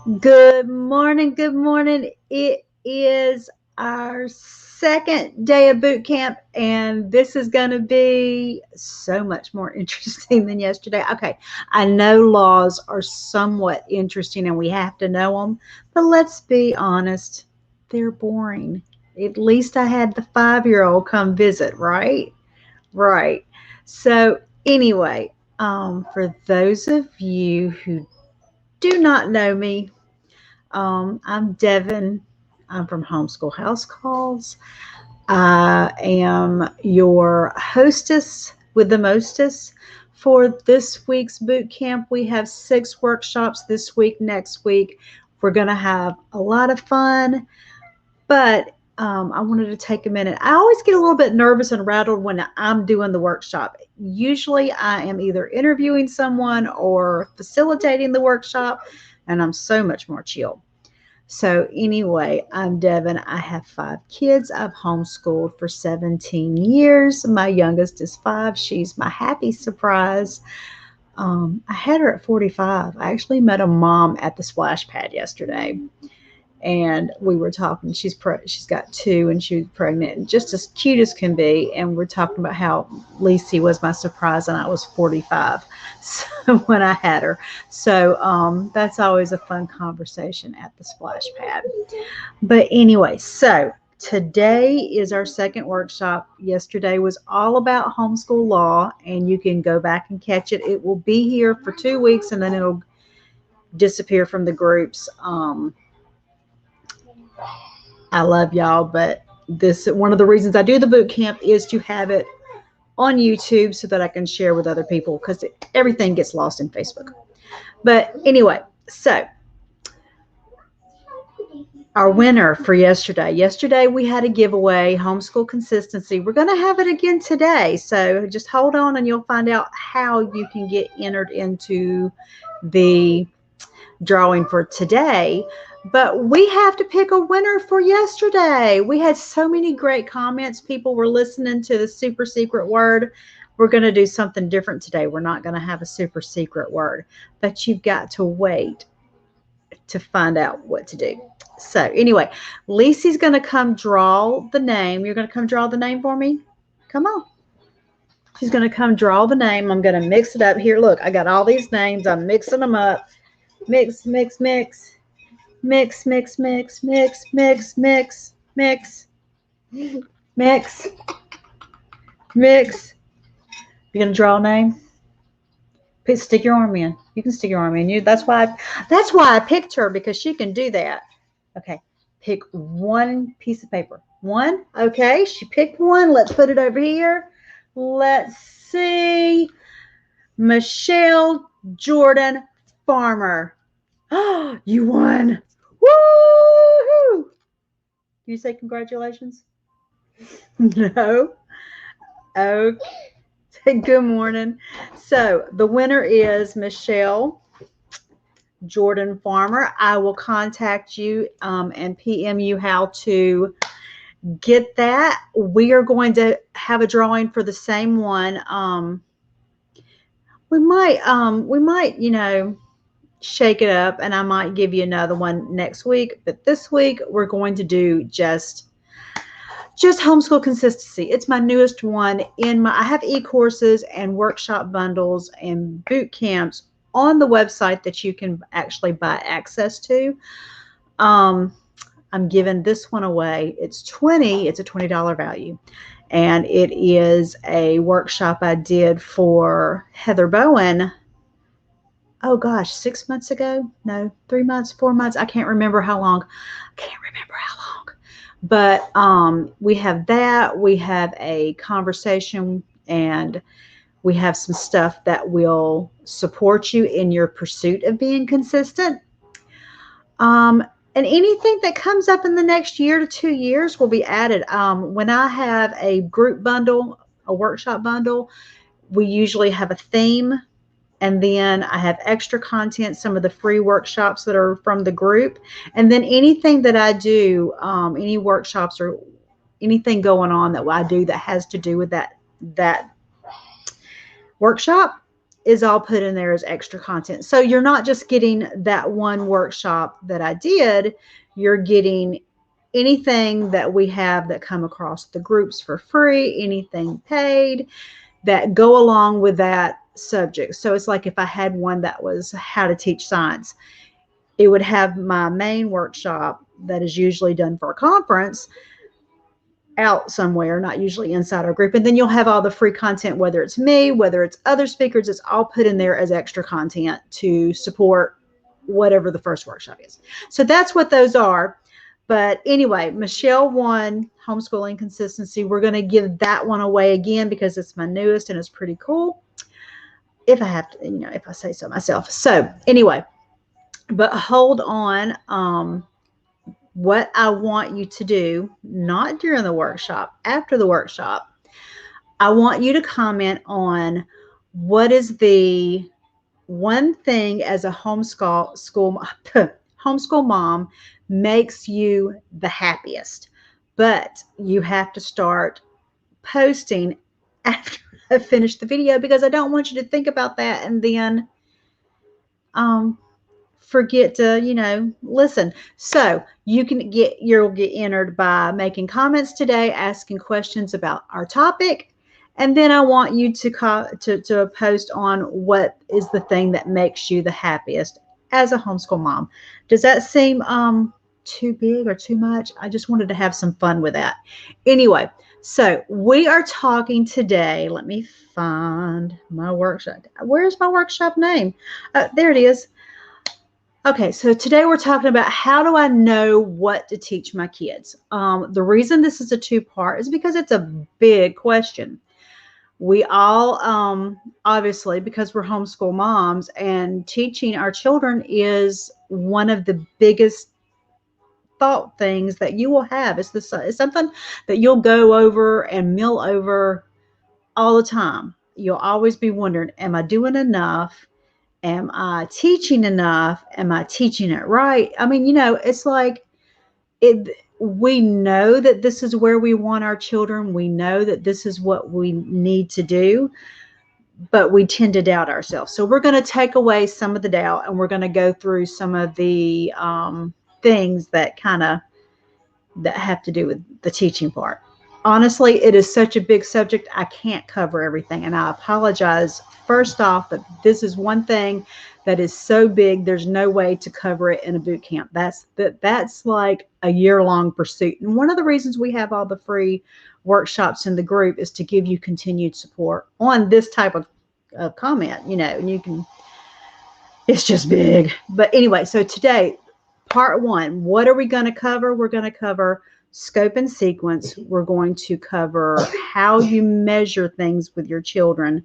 Good morning. Good morning. It is our second day of boot camp, and this is going to be so much more interesting than yesterday. Okay, I know laws are somewhat interesting and we have to know them, but let's be honest, they're boring. At least I had the 5-year-old come visit, right? Right. So, anyway, for those of you who do not know me, I'm Devin. I'm from Homeschool House Calls. I am your hostess with the mostest for this week's boot camp. We have 6 workshops this week. Next week, we're going to have a lot of fun, but I wanted to take a minute. I always get a little bit nervous and rattled when I'm doing the workshop. Usually, I am either interviewing someone or facilitating the workshop, and I'm so much more chill. So, anyway, I'm Devin. I have 5 kids. I've homeschooled for 17 years. My youngest is 5. She's my happy surprise. I had her at 45. I actually met a mom at the splash pad yesterday, and we were talking. She's got 2, and she was pregnant, and just as cute as can be. And we're talking about how Lacey was my surprise, and I was 45 so when I had her. So that's always a fun conversation at the splash pad. But anyway, so today is our second workshop. Yesterday was all about homeschool law, and you can go back and catch it. It will be here for 2 weeks, and then it'll disappear from the groups. I love y'all, but this one of the reasons I do the boot camp is to have it on YouTube so that I can share with other people because everything gets lost in Facebook. But anyway, so our winner for yesterday. Yesterday we had a giveaway, homeschool consistency. We're going to have it again today. So just hold on and you'll find out how you can get entered into the drawing for today. But we have to pick a winner for yesterday. We had so many great comments. People were listening to the super secret word. We're going to do something different today. We're not going to have a super secret word, but you've got to wait to find out what to do. So anyway, Lacey's going to come draw the name. You're going to come draw the name for me? Come on. She's going to come draw the name. I'm going to mix it up. Here, look, I got all these names. I'm mixing them up. Mix, mix, mix. Mix, mix, mix, mix, mix, mix, mix, mix, mix. You're going to draw a name? Stick your arm in. You can stick your arm in. That's why I picked her, because she can do that. Okay. Pick one piece of paper. One. Okay. She picked one. Let's put it over here. Let's see. Michelle Jordan Farmer. Oh, you won. Woo-hoo! Can you say congratulations? No. Okay. Good morning. So the winner is Michelle Jordan Farmer. I will contact you and PM you how to get that. We are going to have a drawing for the same one. We might, shake it up, and I might give you another one next week. But this week we're going to do just homeschool consistency. It's my newest one. I have e-courses and workshop bundles and boot camps on the website that you can actually buy access to. I'm giving this one away. It's a $20 value. And it is a workshop I did for Heather Bowen. Oh gosh, 6 months ago? No, 3 months, 4 months. I can't remember how long. But we have that. We have a conversation, and we have some stuff that will support you in your pursuit of being consistent. And anything that comes up in the next year to 2 years will be added. When I have a group bundle, a workshop bundle, we usually have a theme. And then I have extra content, some of the free workshops that are from the group. And then anything that I do, any workshops or anything going on that I do that has to do with that workshop is all put in there as extra content. So you're not just getting that one workshop that I did, you're getting anything that we have that come across the groups for free, anything paid that go along with that subject. So it's like if I had one that was how to teach science, it would have my main workshop that is usually done for a conference out somewhere, not usually inside our group. And then you'll have all the free content, whether it's me, whether it's other speakers, it's all put in there as extra content to support whatever the first workshop is. So that's what those are. But anyway, Michelle won Homeschooling Consistency. We're going to give that one away again because it's my newest and it's pretty cool. If I have to, if I say so myself. So anyway, but hold on. What I want you to do, not during the workshop, after the workshop, I want you to comment on what is the one thing as a homeschool mom makes you the happiest. But you have to start posting after I finish the video because I don't want you to think about that and then forget to, listen. So you'll get entered by making comments today, asking questions about our topic. And then I want you to post on what is the thing that makes you the happiest as a homeschool mom. Does that seem too big or too much? I just wanted to have some fun with that. Anyway, so we are talking today. Let me find my workshop. Where's my workshop name? There it is. Okay, so today we're talking about how do I know what to teach my kids? The reason this is a two-part is because it's a big question. We all, obviously, because we're homeschool moms, and teaching our children is one of the biggest thought things that you will have. It's something that you'll go over and mill over all the time. You'll always be wondering, am I doing enough? Am I teaching enough? Am I teaching it right? I mean, it's like we know that this is where we want our children. We know that this is what we need to do, but we tend to doubt ourselves. So we're going to take away some of the doubt and we're going to go through some of the things that have to do with the teaching part. Honestly, it is such a big subject. I can't cover everything. And I apologize first off, but this is one thing that is so big. There's no way to cover it in a boot camp. That's like a year-long pursuit. And one of the reasons we have all the free workshops in the group is to give you continued support on this type of comment, and you can, it's just big. But anyway, so today, part one, what are we going to cover? We're going to cover scope and sequence. We're going to cover how you measure things with your children,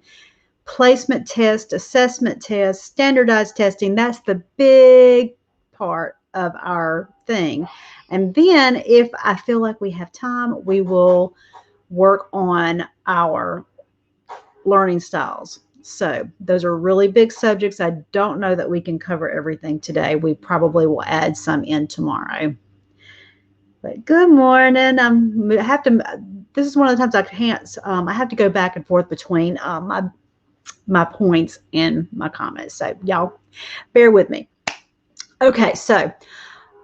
placement test, assessment test, standardized testing. That's the big part of our thing. And then if I feel like we have time, we will work on our learning styles. So those are really big subjects. I don't know that we can cover everything today. We probably will add some in tomorrow. But good morning. This is one of the times I can't, I have to go back and forth between my points and my comments. So y'all bear with me. Okay, so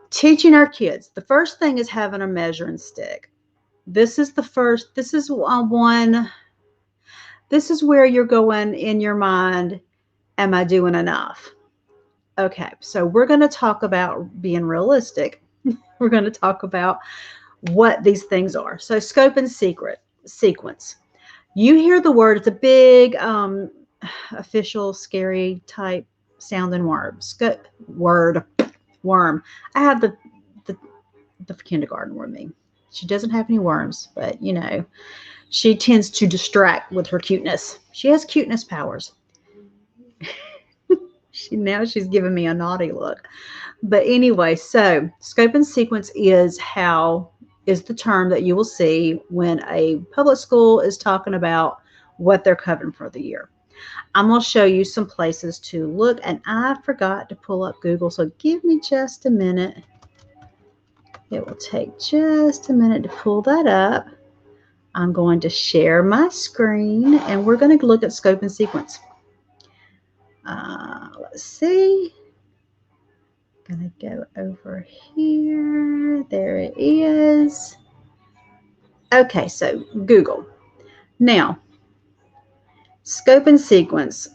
teaching our kids. The first thing is having a measuring stick. This is where you're going in your mind, am I doing enough? Okay, so we're going to talk about being realistic. We're going to talk about what these things are. So scope and sequence. You hear the word, it's a big official scary type sounding word. Worm. I have the kindergarten with me. She doesn't have any worms, but she tends to distract with her cuteness. She has cuteness powers. She's giving me a naughty look. But anyway, so scope and sequence is the term that you will see when a public school is talking about what they're covering for the year. I'm going to show you some places to look, and I forgot to pull up Google, so give me just a minute. It will take just a minute to pull that up. I'm going to share my screen, and we're going to look at scope and sequence. Let's see. Gonna go over here. There it is. Okay, so Google. Now, scope and sequence.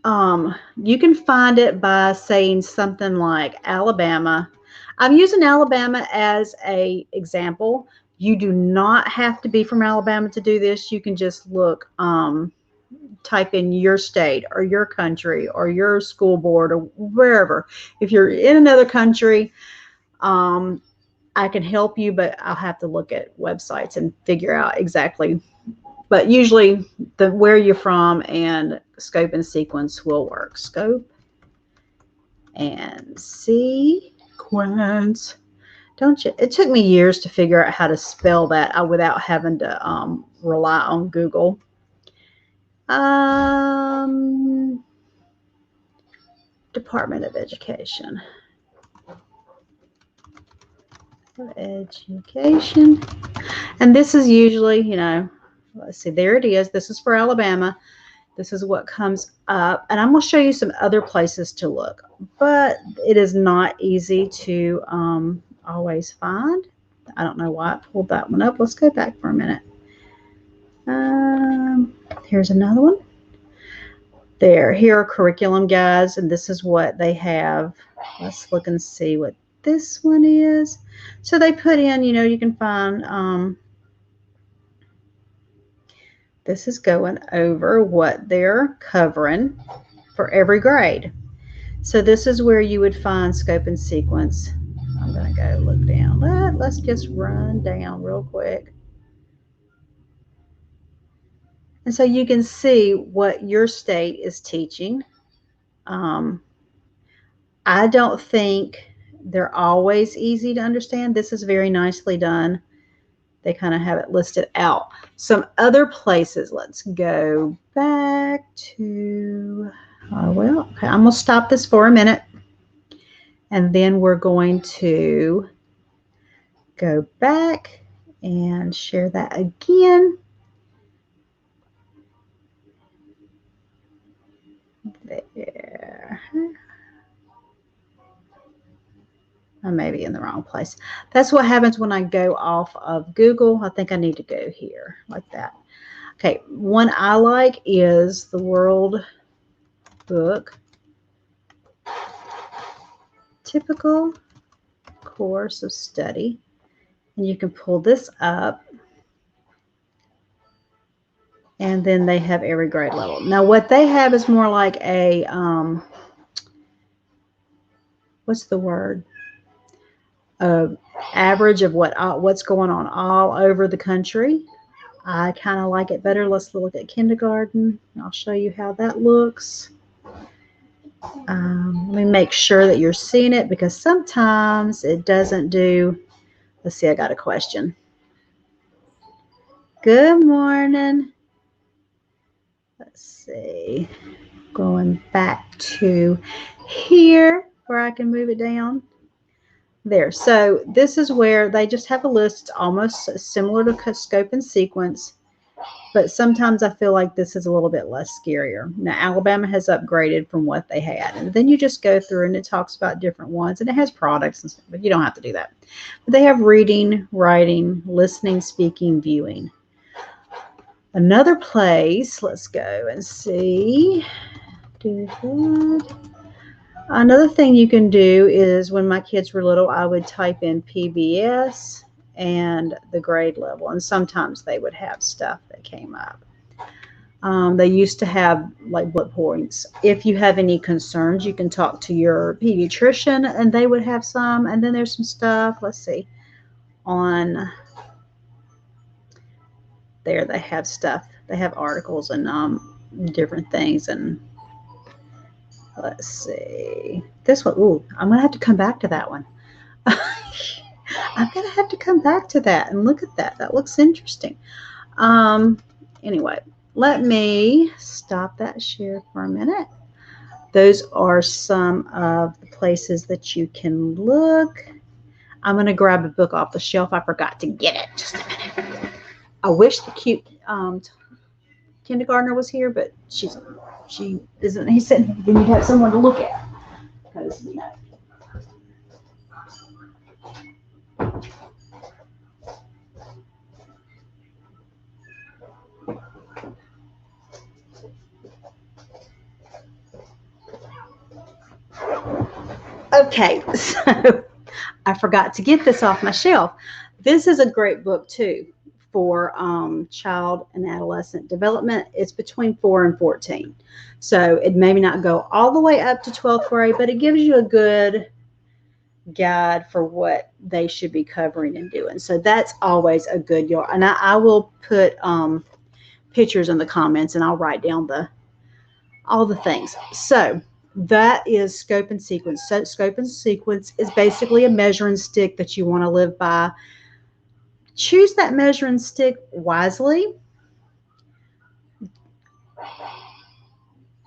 You can find it by saying something like Alabama. I'm using Alabama as a example. You do not have to be from Alabama to do this. You can just look, type in your state or your country or your school board or wherever. If you're in another country, I can help you, but I'll have to look at websites and figure out exactly. But usually the where you're from and scope and sequence will work. Scope and sequence. Don't you? It took me years to figure out how to spell that without having to rely on Google. Department of Education. Education. And this is usually, let's see, there it is. This is for Alabama. This is what comes up. And I'm going to show you some other places to look. But it is not easy to always find. I don't know why I pulled that one up. Let's go back for a minute. Here's another one. Here are curriculum guides, and this is what they have. Let's look and see what this one is. So they put in, you can find, this is going over what they're covering for every grade. So this is where you would find scope and sequence. I'm going to go look down. Let's just run down real quick. And so you can see what your state is teaching. I don't think they're always easy to understand. This is very nicely done. They kind of have it listed out. Some other places, let's go back to, okay, I'm going to stop this for a minute. And then we're going to go back and share that again. There. I may be in the wrong place. That's what happens when I go off of Google. I think I need to go here like that. Okay, one I like is the World Book. Typical course of study. And you can pull this up. And then they have every grade level. Now what they have is more like a, what's the word? Average of what's going on all over the country. I kind of like it better. Let's look at kindergarten. I'll show you how that looks. Let me make sure that you're seeing it because sometimes it doesn't do. Let's see, I got a question. Good morning. Let's see. Going back to here where I can move it down. There. So this is where they just have a list almost similar to scope and sequence, but sometimes I feel like this is a little bit less scarier. Now Alabama has upgraded from what they had, and then you just go through and it talks about different ones, and it has products and stuff, but you don't have to do that. But they have reading, writing, listening, speaking, viewing. Another place, let's go and see. Do that. Another thing you can do is when my kids were little, I would type in PBS and the grade level, and sometimes they would have stuff that came up. They used to have like bullet points. If you have any concerns, you can talk to your pediatrician and they would have some. And then there's some stuff, let's see, on there they have stuff. They have articles and different things. And let's see. This one, ooh, I'm going to have to come back to that one. I'm going to have to come back to that and look at that. That looks interesting. Anyway, let me stop that share for a minute. Those are some of the places that you can look. I'm going to grab a book off the shelf. I forgot to get it. Just a minute. I wish the cute kindergartner was here, but she isn't. He said you need to have someone to look at because Okay, so I forgot to get this off my shelf. This is a great book too for child and adolescent development. It's between 4 and 14. So it may not go all the way up to 12th grade, but it gives you a good guide for what they should be covering and doing. So that's always a good yard. And I will put pictures in the comments, and I'll write down all the things. So that is scope and sequence. So scope and sequence is basically a measuring stick that you want to live by. Choose that measuring stick wisely.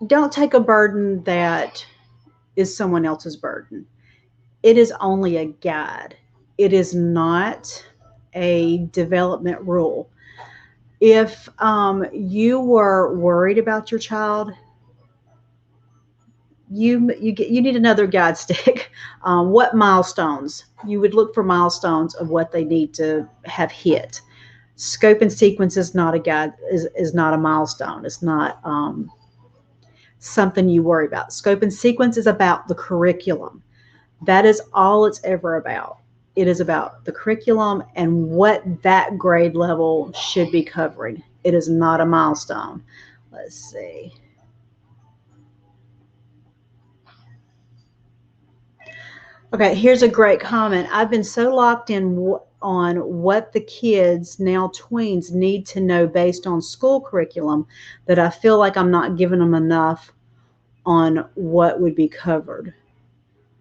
Don't take a burden that is someone else's burden. It is only a guide. It is not a development rule. If you were worried about your child, you need another guide stick. What milestones? You would look for milestones of what they need to have hit. Scope and sequence is not a guide, is not a milestone. It's not something you worry about. Scope and sequence is about the curriculum. That is all it's ever about. It is about the curriculum and what that grade level should be covering. It is not a milestone. Let's see. Okay, here's a great comment. I've been so locked in on what the kids, now tweens, need to know based on school curriculum that I feel like I'm not giving them enough on what would be covered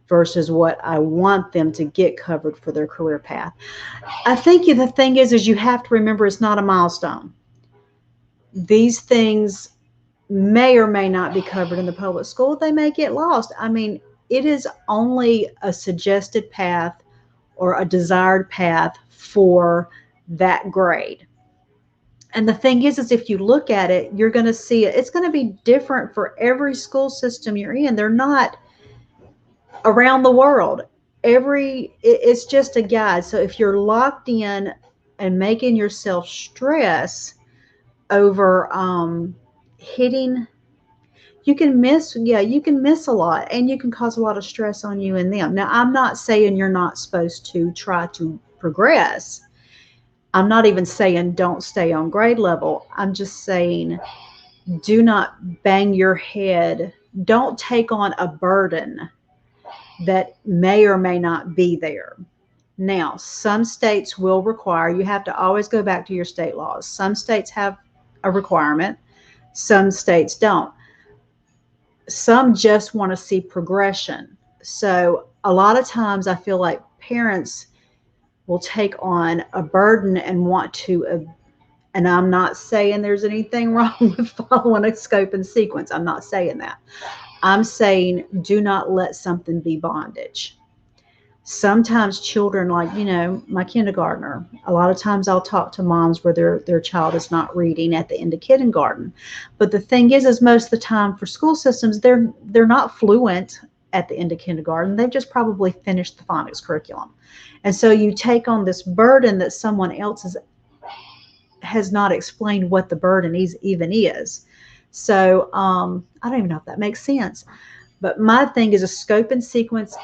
versus what I want them to get covered for their career path. I think the thing is you have to remember it's not a milestone. These things may or may not be covered in the public school. They may get lost. I mean, it is only a suggested path or a desired path for that grade. And the thing is if you look at it, you're going to see it's going to be different for every school system you're in. They're not around the world. It's just a guide. So if you're locked in and making yourself stress over hitting, you can miss a lot, and you can cause a lot of stress on you and them. Now, I'm not saying you're not supposed to try to progress. I'm not even saying don't stay on grade level. I'm just saying do not bang your head. Don't take on a burden that may or may not be there. Now, some states will require, you have to always go back to your state laws. Some states have a requirement, some states don't. Some just want to see progression. So a lot of times I feel like parents will take on a burden and want to, and I'm not saying there's anything wrong with following a scope and sequence. I'm not saying that. I'm saying do not let something be bondage. Sometimes children, like, my kindergartner, a lot of times I'll talk to moms where their child is not reading at the end of kindergarten. But the thing is most of the time for school systems, they're not fluent at the end of kindergarten. They've just probably finished the phonics curriculum. And so you take on this burden that someone else has not explained what the burden even is. So I don't even know if that makes sense. But my thing is a scope and sequence,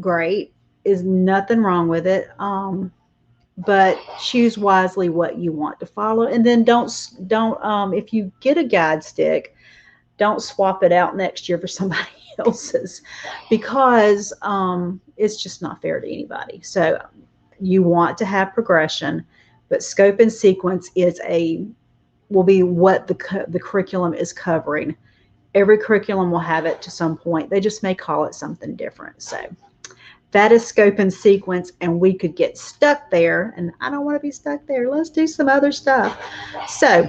great, is nothing wrong with it. But choose wisely what you want to follow. And then don't if you get a guide stick, don't swap it out next year for somebody else's, because it's just not fair to anybody. So you want to have progression, but scope and sequence will be what the curriculum is covering. Every curriculum will have it to some point. They just may call it something different. So that is scope and sequence, and we could get stuck there, and I don't want to be stuck there. Let's do some other stuff. So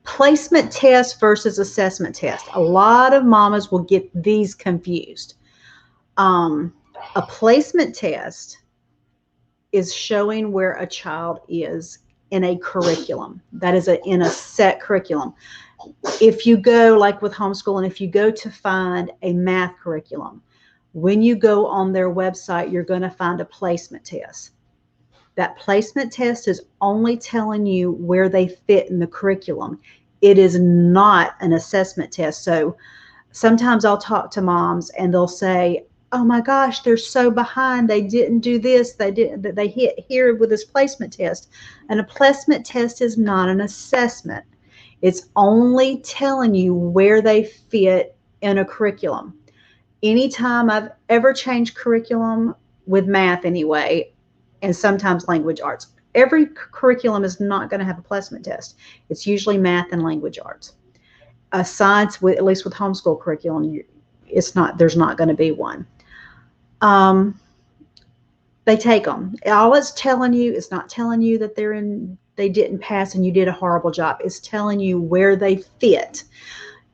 placement test versus assessment test. A lot of mamas will get these confused. A placement test is showing where a child is in a curriculum. That is in a set curriculum. If you go, like with homeschooling, if you go to find a math curriculum, when you go on their website, you're going to find a placement test. That placement test is only telling you where they fit in the curriculum. It is not an assessment test. So sometimes I'll talk to moms and they'll say, oh my gosh, they're so behind. They didn't do this. They hit here with this placement test. And a placement test is not an assessment. It's only telling you where they fit in a curriculum. Anytime I've ever changed curriculum with math anyway, and sometimes language arts, every curriculum is not going to have a placement test. It's usually math and language arts. Science, at least with homeschool curriculum, there's not going to be one. They take them. All it's telling you is not telling you that they didn't pass and you did a horrible job. It's telling you where they fit.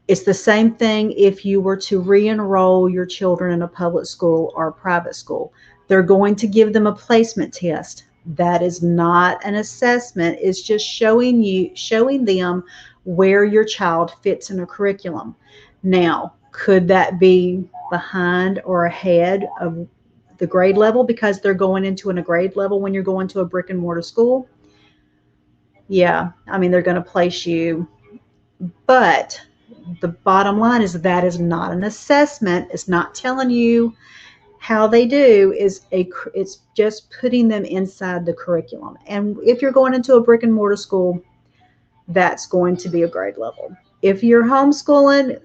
It's the same thing if you were to re-enroll your children in a public school or a private school. They're going to give them a placement test. That is not an assessment. It's just showing them where your child fits in a curriculum. Now, could that be behind or ahead of the grade level because they're going into a grade level when you're going to a brick and mortar school? Yeah, I mean, they're going to place you, but the bottom line is that is not an assessment. It's not telling you how they do. It's just putting them inside the curriculum. And if you're going into a brick and mortar school, that's going to be a grade level. If you're homeschooling,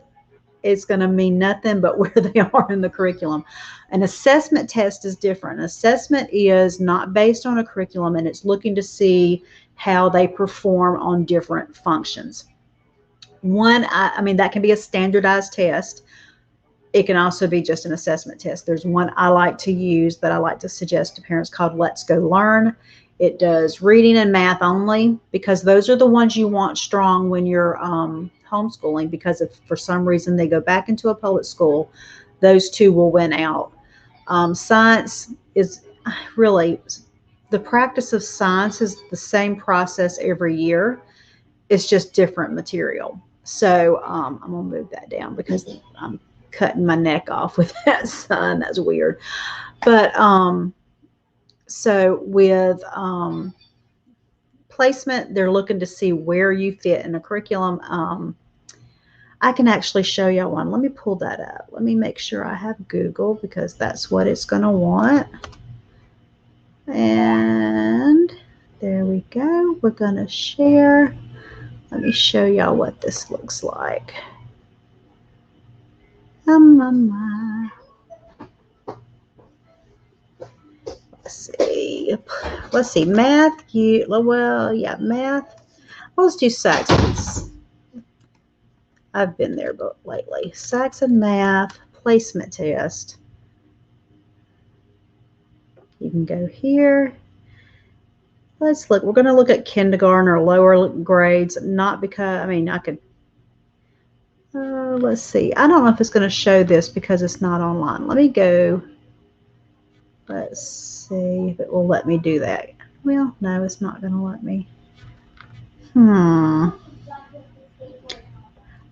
it's going to mean nothing but where they are in the curriculum. An assessment test is different. An assessment is not based on a curriculum, and it's looking to see how they perform on different functions. One, I mean, that can be a standardized test. It can also be just an assessment test. There's one I like to use that I like to suggest to parents called Let's Go Learn. It does reading and math only because those are the ones you want strong when you're homeschooling, because if for some reason they go back into a public school, those two will win out. Science is really, the practice of science is the same process every year. It's just different material. So I'm going to move that down because I'm cutting my neck off with that sign. That's weird. But so with placement, they're looking to see where you fit in a curriculum. I can actually show you one. Let me pull that up. Let me make sure I have Google because that's what it's going to want. And there we go. We're going to share. Let me show y'all what this looks like. Let's see. Math. Math. Well, let's do Saxon's. I've been there lately. Saxon math placement test. You can go here. Let's look. We're going to look at kindergarten or lower grades. Not because, I mean, I could. Let's see. I don't know if it's going to show this because it's not online. Let me go. Let's see if it will let me do that. Well, no, it's not going to let me.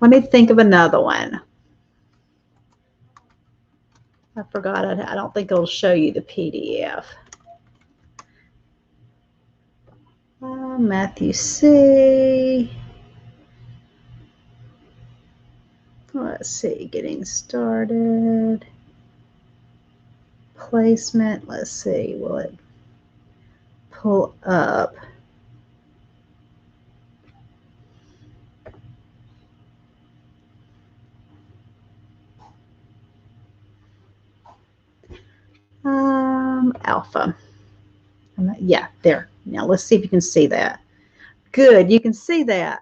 Let me think of another one. I forgot. I don't think it'll show you the PDF. Matthew C. Let's see. Getting started. Placement. Let's see. Will it pull up? Alpha. Yeah, there. Now let's see if you can see that. Good, you can see that.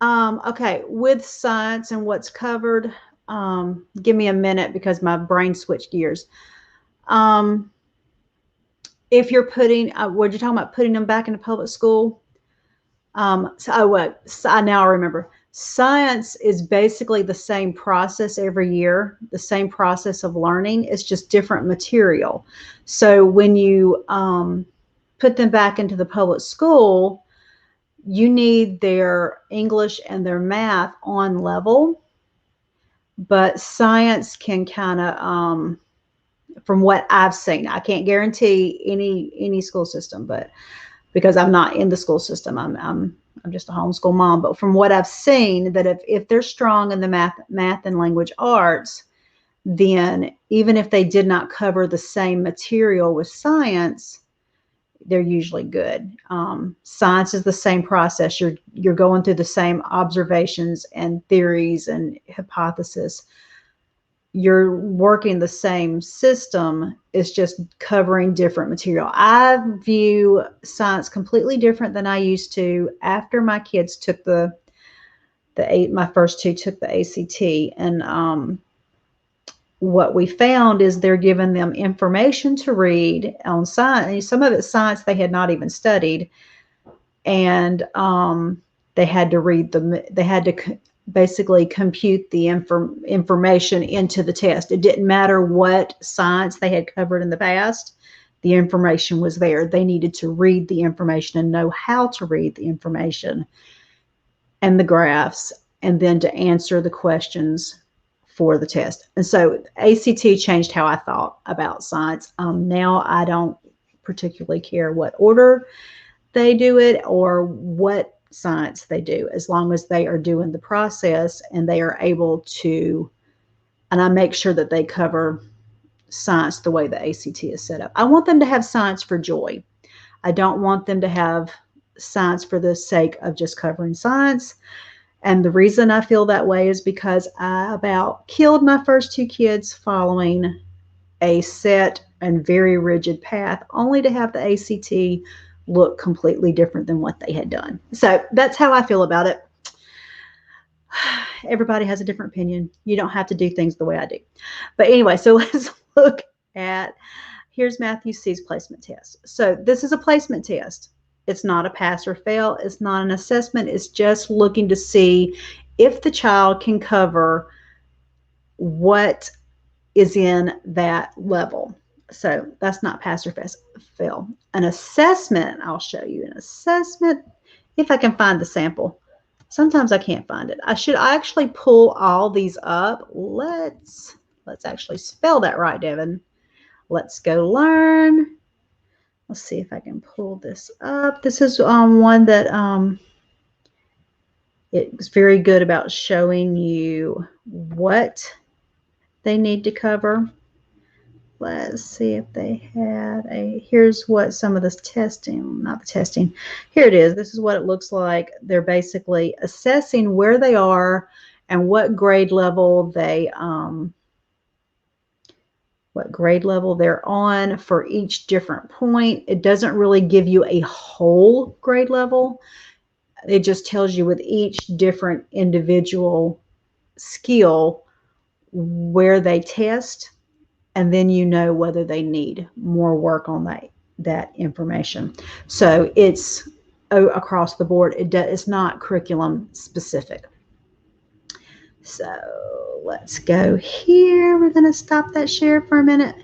Okay, with science and what's covered, give me a minute because my brain switched gears. If you're putting, what you're talking about, putting them back into public school. So now I remember. Science is basically the same process every year, the same process of learning. It's just different material. So when you put them back into the public school, you need their English and their math on level, but science can kind of, from what I've seen, I can't guarantee any school system, but because I'm not in the school system, I'm just a homeschool mom. But from what I've seen, that if they're strong in the math and language arts, then even if they did not cover the same material with science, they're usually good. Science is the same process. You're going through the same observations and theories and hypothesis. You're working the same system. It's just covering different material. I view science completely different than I used to after my kids took my first two took the ACT. And what we found is they're giving them information to read on science. Some of it's science they had not even studied. And they had to read they had to basically compute the information into the test. It didn't matter what science they had covered in the past. The information was there. They needed to read the information and know how to read the information and the graphs, and then to answer the questions for the test. And so ACT changed how I thought about science. Now I don't particularly care what order they do it or what science they do, as long as they are doing the process and they are able to, and I make sure that they cover science the way the ACT is set up. I want them to have science for joy. I don't want them to have science for the sake of just covering science. And the reason I feel that way is because I about killed my first two kids following a set and very rigid path, only to have the ACT look completely different than what they had done. So that's how I feel about it. Everybody has a different opinion. You don't have to do things the way I do. But anyway, so let's look at, here's Matthew C's placement test. So this is a placement test. It's not a pass or fail. It's not an assessment. It's just looking to see if the child can cover what is in that level. So that's not pass or fail. An assessment, I'll show you an assessment if I can find the sample. Sometimes I can't find it. I actually pull all these up. Let's actually spell that right, Devin. Let's go learn. Let's see if I can pull this up. This is one that it's very good about showing you what they need to cover. Let's see if they had here's what some of this testing, not the testing. Here it is. This is what it looks like. They're basically assessing where they are and what grade level they're on for each different point. It doesn't really give you a whole grade level. It just tells you with each different individual skill where they test, and then you know whether they need more work on that information. So it's across the board. It's not curriculum specific. So let's go here. We're going to stop that share for a minute.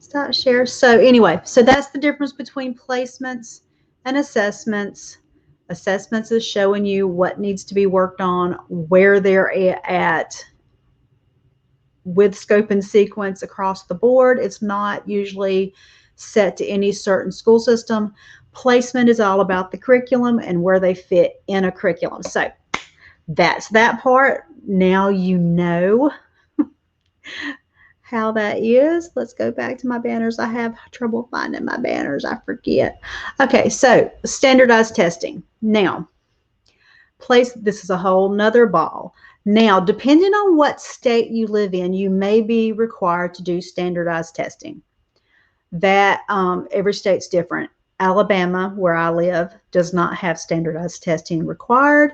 Stop share. So anyway, so that's the difference between placements and assessments. Assessments is showing you what needs to be worked on, where they're at with scope and sequence across the board. It's not usually set to any certain school system. Placement is all about the curriculum and where they fit in a curriculum. So that's that part. Now you know how that is. Let's go back to my banners. I have trouble finding my banners. I forget. Okay, so standardized testing. Now, this is a whole nother ball. Now, depending on what state you live in, you may be required to do standardized testing. That every state's different. Alabama, where I live, does not have standardized testing required.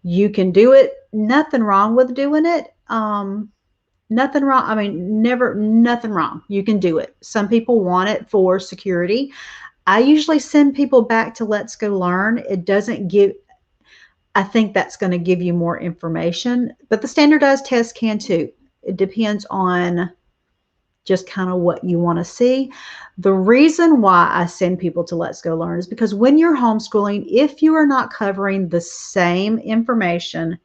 You can do it. Nothing wrong with doing it. Nothing wrong. I mean, nothing wrong. You can do it. Some people want it for security. I usually send people back to Let's Go Learn. It doesn't give, I think that's going to give you more information, but the standardized test can too. It depends on just kind of what you want to see. The reason why I send people to Let's Go Learn is because when you're homeschooling, if you are not covering the same information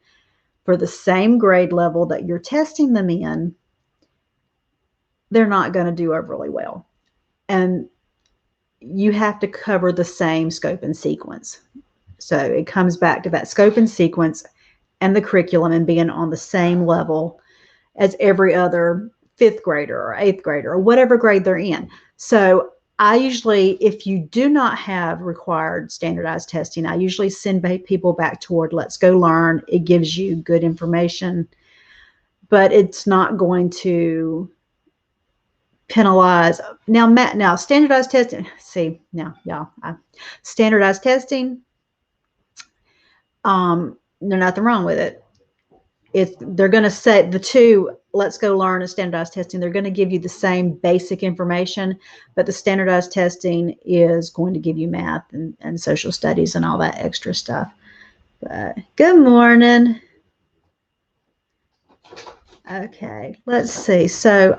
for the same grade level that you're testing them in, they're not going to do overly well. And you have to cover the same scope and sequence. So it comes back to that scope and sequence and the curriculum and being on the same level as every other fifth grader or eighth grader or whatever grade they're in. So I usually, if you do not have required standardized testing, I usually send people back toward Let's Go Learn. It gives you good information, but it's not going to penalize. Now standardized testing, see, now, y'all, standardized testing, there's nothing wrong with it. If they're going to say the two, Let's Go Learn and standardized testing, they're going to give you the same basic information, but the standardized testing is going to give you math and social studies and all that extra stuff. But good morning. Okay, let's see. So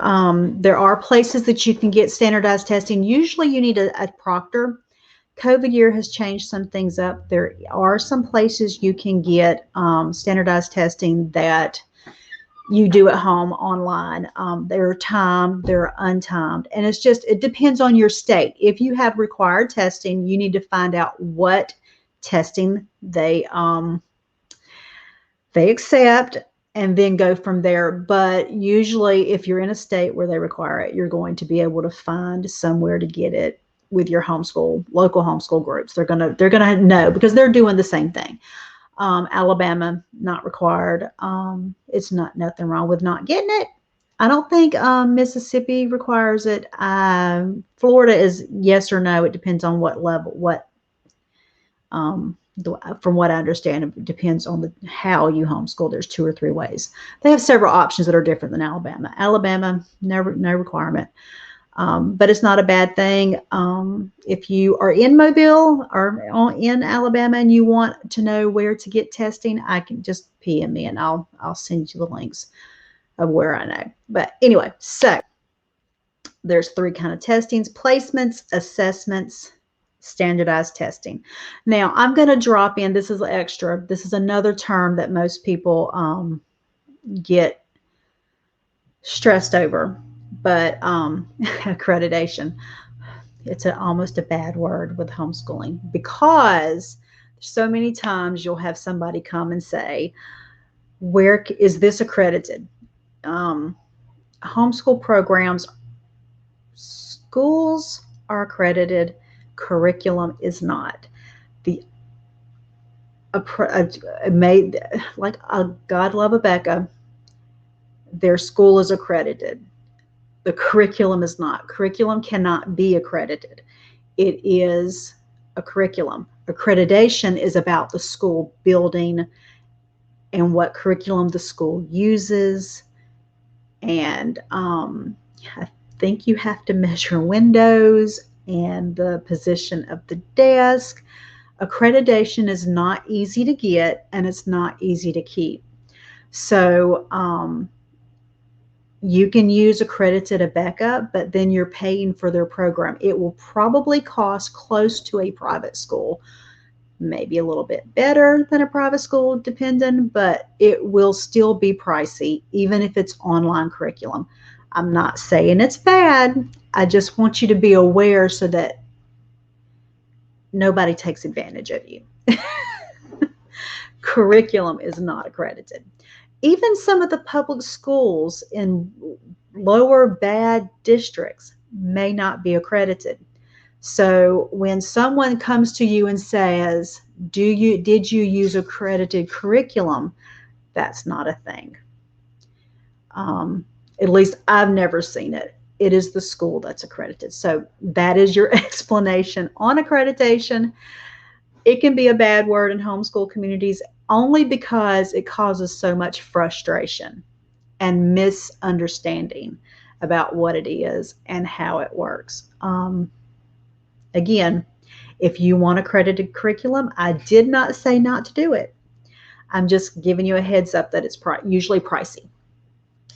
there are places that you can get standardized testing. Usually you need a proctor. COVID year has changed some things up. There are some places you can get standardized testing that you do at home online. They're timed, they're untimed, and it depends on your state. If you have required testing, you need to find out what testing they accept and then go from there. But usually if you're in a state where they require it, you're going to be able to find somewhere to get it with your local homeschool groups. They're gonna know because they're doing the same thing. Alabama, not required. It's nothing wrong with not getting it. I don't think Mississippi requires it. Florida is yes or no. It depends on what level, from what I understand, it depends on how you homeschool. There's 2 or 3 ways. They have several options that are different than Alabama. Alabama, no requirement. But it's not a bad thing. If you are in Mobile or in Alabama and you want to know where to get testing, I can just PM me and I'll send you the links of where I know. But anyway, so there's 3 kind of testings: placements, assessments, standardized testing. Now I'm going to drop in, this is extra. This is another term that most people get stressed over. But accreditation, it's almost a bad word with homeschooling, because so many times you'll have somebody come and say, where is this accredited? Homeschool programs, schools are accredited, curriculum is not. Like God love Rebecca, their school is accredited. The curriculum is not. Curriculum cannot be accredited. It is a curriculum. Accreditation is about the school building and what curriculum the school uses. And I think you have to measure windows and the position of the desk. Accreditation is not easy to get, and it's not easy to keep. So you can use accredited Abeka, but then you're paying for their program. It will probably cost close to a private school, maybe a little bit better than a private school, depending, but it will still be pricey, even if it's online curriculum. I'm not saying it's bad. I just want you to be aware so that nobody takes advantage of you. Curriculum is not accredited. Even some of the public schools in lower bad districts may not be accredited. So when someone comes to you and says, did you use accredited curriculum? That's not a thing. At least I've never seen it. It is the school that's accredited. So that is your explanation on accreditation. It can be a bad word in homeschool communities only because it causes so much frustration and misunderstanding about what it is and how it works. Again, if you want accredited curriculum, I did not say not to do it. I'm just giving you a heads up that it's usually pricey,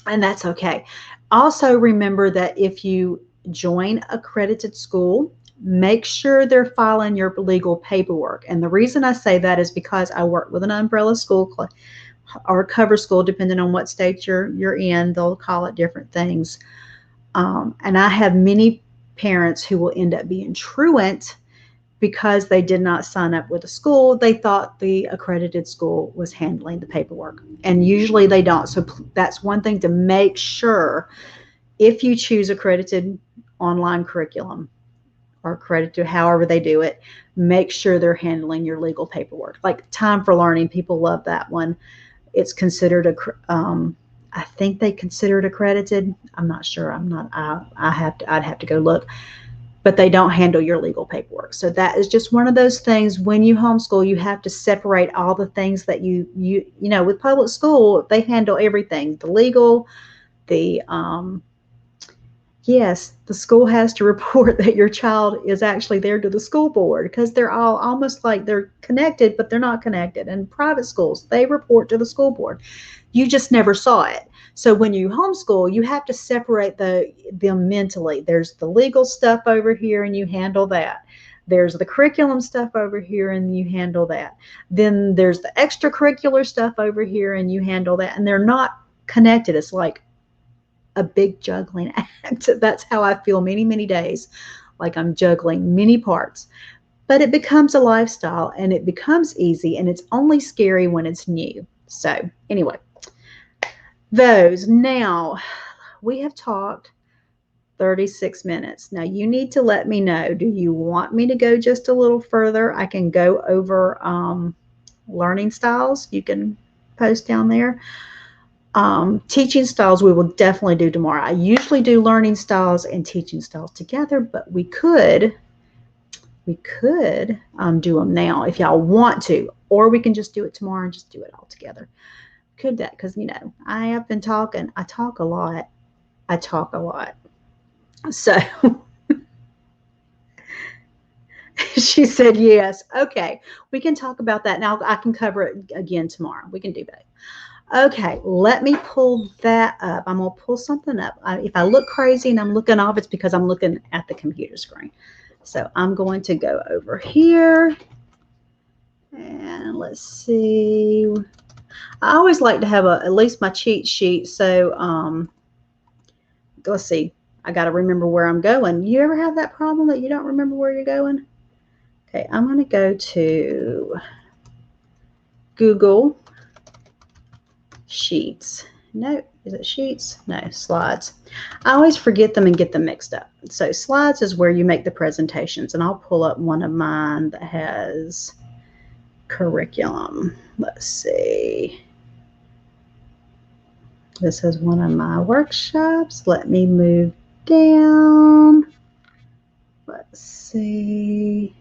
and that's okay. Also, remember that if you join accredited school, make sure they're filing your legal paperwork. And the reason I say that is because I work with an umbrella school or cover school, depending on what state you're in. They'll call it different things. And I have many parents who will end up being truant because they did not sign up with a school. They thought the accredited school was handling the paperwork, and usually they don't. So that's one thing to make sure. If you choose accredited online curriculum or accredited, however they do it, make sure they're handling your legal paperwork. Like Time for Learning, people love that one. It's considered I think they consider it accredited. I'm not sure. I'd have to go look, but they don't handle your legal paperwork. So that is just one of those things. When you homeschool, you have to separate all the things that you know, with public school, they handle everything, the legal, the yes, the school has to report that your child is actually there to the school board, because they're all almost like they're connected, but they're not connected. And private schools, they report to the school board. You just never saw it. So when you homeschool, you have to separate them mentally. There's the legal stuff over here, and you handle that. There's the curriculum stuff over here, and you handle that. Then there's the extracurricular stuff over here, and you handle that. And they're not connected. It's like a big juggling act. That's how I feel many, many days, like I'm juggling many parts. But it becomes a lifestyle, and it becomes easy, and it's only scary when it's new. So anyway, now we have talked 36 minutes. Now you need to let me know, do you want me to go just a little further? I can go over learning styles. You can post down there. Teaching styles we will definitely do tomorrow. I usually do learning styles and teaching styles together, but we could do them now if y'all want to, or we can just do it tomorrow and just do it all together. Could that, because I have been talking. I talk a lot. So she said yes. Okay, we can talk about that now. I can cover it again tomorrow. We can do that. Okay, let me pull that up. I'm going to pull something up. If I look crazy and I'm looking off, it's because I'm looking at the computer screen. So I'm going to go over here. And let's see. I always like to have at least my cheat sheet. So let's see. I got to remember where I'm going. You ever have that problem that you don't remember where you're going? Okay, I'm going to go to Google Sheets. No, is it Sheets? No, Slides. I always forget them and get them mixed up. So Slides is where you make the presentations, and I'll pull up one of mine that has curriculum. Let's see. This is one of my workshops. Let me move down. Let's see.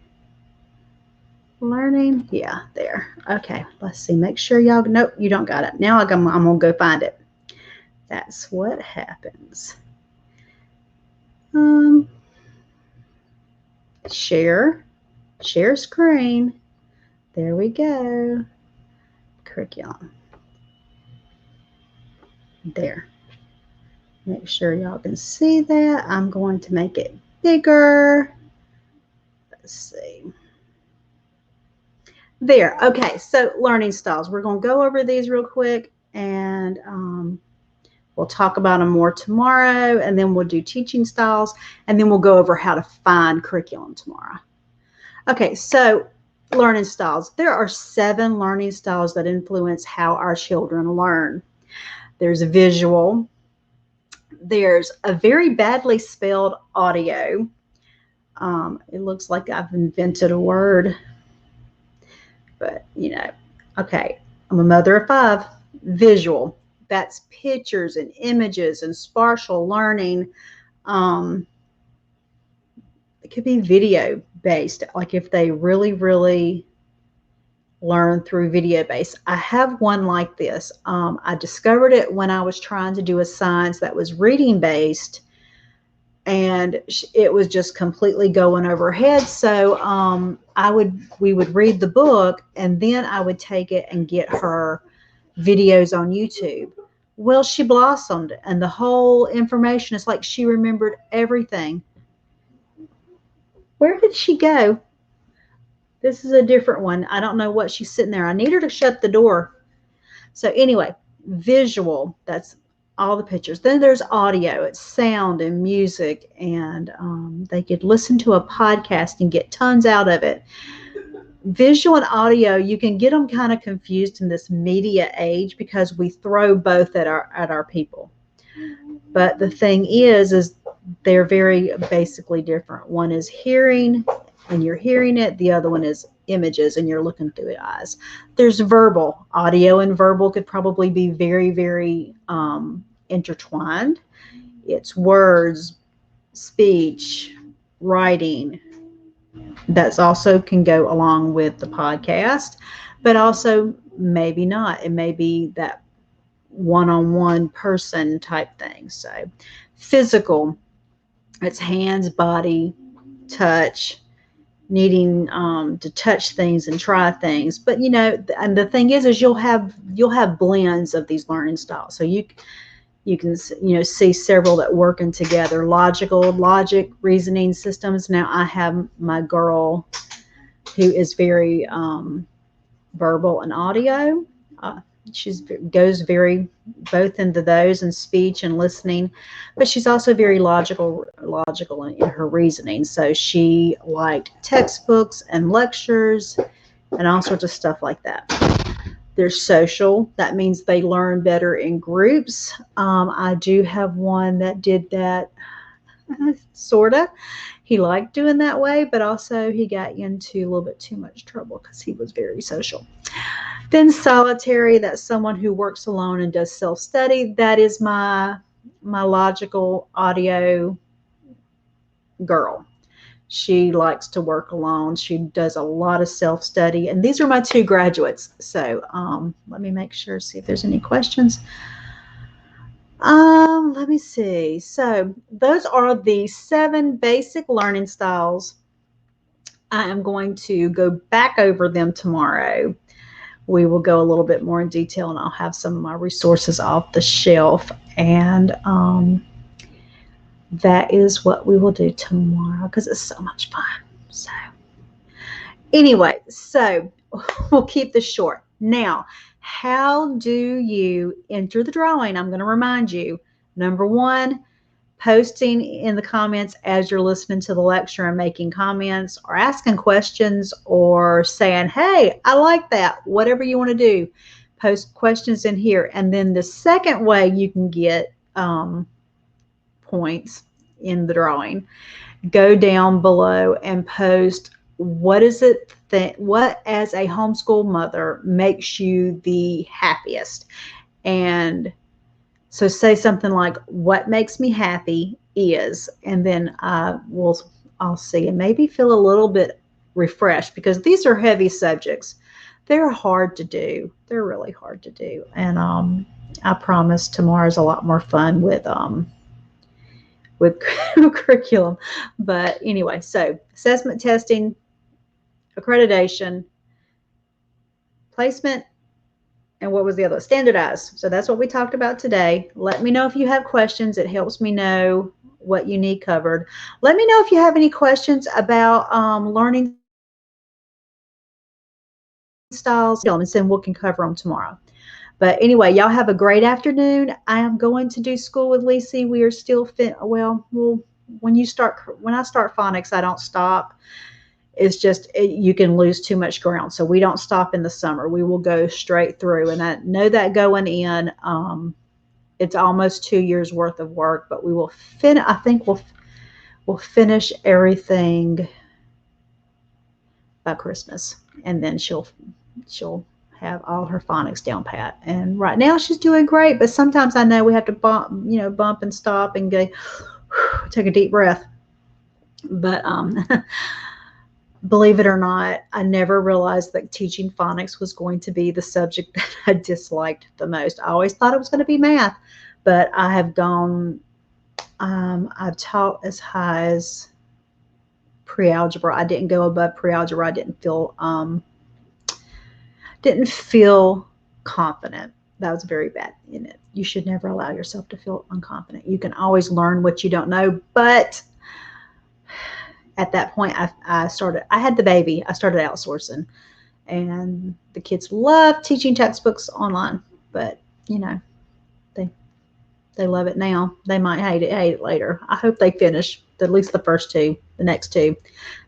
Learning. Yeah, there. Okay, let's see. Make sure y'all. Nope, you don't got it. Now I'm going to go find it. That's what happens. Share screen. There we go. Curriculum. There. Make sure y'all can see that. I'm going to make it bigger. Let's see. There. Okay, so learning styles. We're going to go over these real quick, and we'll talk about them more tomorrow, and then we'll do teaching styles, and then we'll go over how to find curriculum tomorrow. Okay, so learning styles. There are 7 learning styles that influence how our children learn. There's visual. There's a very badly spelled audio. It looks like I've invented a word, but okay. I'm a mother of 5. Visual. That's pictures and images and spatial learning. It could be video based, like if they really, really learn through video based. I have one like this. I discovered it when I was trying to do a science that was reading based, and it was just completely going over her head. So we would read the book, and then I would take it and get her videos on YouTube. Well, she blossomed, and the whole information is like she remembered everything. Where did she go? This is a different one. I don't know what she's sitting there. I need her to shut the door. So anyway, visual, that's all the pictures. Then there's audio, it's sound and music, and they could listen to a podcast and get tons out of it. Visual and audio, you can get them kind of confused in this media age because we throw both at our people. But the thing is they're very basically different. One is hearing, and you're hearing it. The other one is images, and you're looking through the eyes. There's verbal. Audio and verbal could probably be very, very intertwined. It's words, speech, writing. That's also can go along with the podcast, but also maybe not. It may be that one-on-one person type thing. So physical, it's hands, body, touch, needing to touch things and try things. But and the thing is you'll have blends of these learning styles. So you can see several that working together. Logic, reasoning systems. Now I have my girl who is very verbal and audio. She's goes very both into those, and speech and listening, but she's also very logical in her reasoning. So she liked textbooks and lectures and all sorts of stuff like that. There's social. That means they learn better in groups. I do have one that did that, sorta. He liked doing that way, but also he got into a little bit too much trouble because he was very social. Then solitary, that's someone who works alone and does self-study. That is my logical audio girl. She likes to work alone. She does a lot of self-study. And these are my two graduates. So let me make sure, see if there's any questions. Let me see. So those are the 7 basic learning styles. I am going to go back over them tomorrow. We will go a little bit more in detail, and I'll have some of my resources off the shelf. And that is what we will do tomorrow because it's so much fun. So anyway, so we'll keep this short. Now, how do you enter the drawing? I'm going to remind you. Number 1, posting in the comments as you're listening to the lecture and making comments or asking questions or saying, hey, I like that. Whatever you want to do, post questions in here. And then the second way you can get points in the drawing, go down below and post what is it that, what as a homeschool mother makes you the happiest. And so say something like, what makes me happy is, and then I'll see and maybe feel a little bit refreshed because these are heavy subjects. They're hard to do. They're really hard to do. And I promise tomorrow's a lot more fun with curriculum. But anyway, so assessment, testing, accreditation, placement, and what was the other? Standardized. So that's what we talked about today. Let me know if you have questions. It helps me know what you need covered. Let me know if you have any questions about learning styles, and then we can cover them tomorrow. But anyway, y'all have a great afternoon. I am going to do school with Lacey. We are still when I start phonics, I don't stop. It's just you can lose too much ground. So we don't stop in the summer. We will go straight through. And I know that going in, it's almost 2 years worth of work, but we will I think we'll finish everything by Christmas. And then she'll have all her phonics down pat. And right now she's doing great, but sometimes I know we have to bump and stop and go take a deep breath. But believe it or not, I never realized that teaching phonics was going to be the subject that I disliked the most. I always thought it was going to be math, but I have gone I've taught as high as pre-algebra. I didn't go above pre-algebra. I didn't feel confident. That was very bad in it. You should never allow yourself to feel unconfident. You can always learn what you don't know, but at that point, I had the baby. I started outsourcing, and the kids love teaching textbooks online, but you know, they they love it now. They might hate it later. I hope they finish at least the first two, the next two.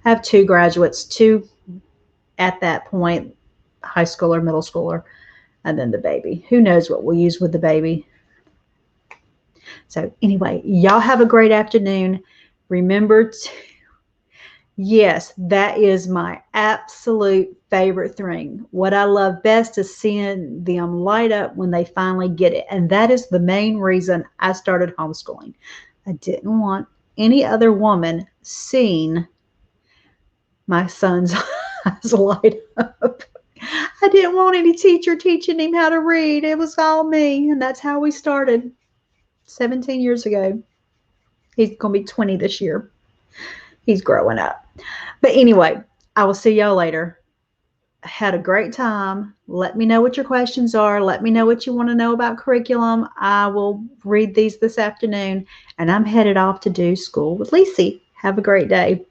I have two graduates, two at that point, high schooler, middle schooler, and then the baby. Who knows what we'll use with the baby? So anyway, y'all have a great afternoon. Remember to, yes, that is my absolute favorite thing. What I love best is seeing them light up when they finally get it. And that is the main reason I started homeschooling. I didn't want any other woman seeing my son's eyes light up. I didn't want any teacher teaching him how to read. It was all me. And that's how we started 17 years ago. He's going to be 20 this year. He's growing up. But anyway, I will see y'all later. Had a great time. Let me know what your questions are. Let me know what you want to know about curriculum. I will read these this afternoon, and I'm headed off to do school with Lacey. Have a great day.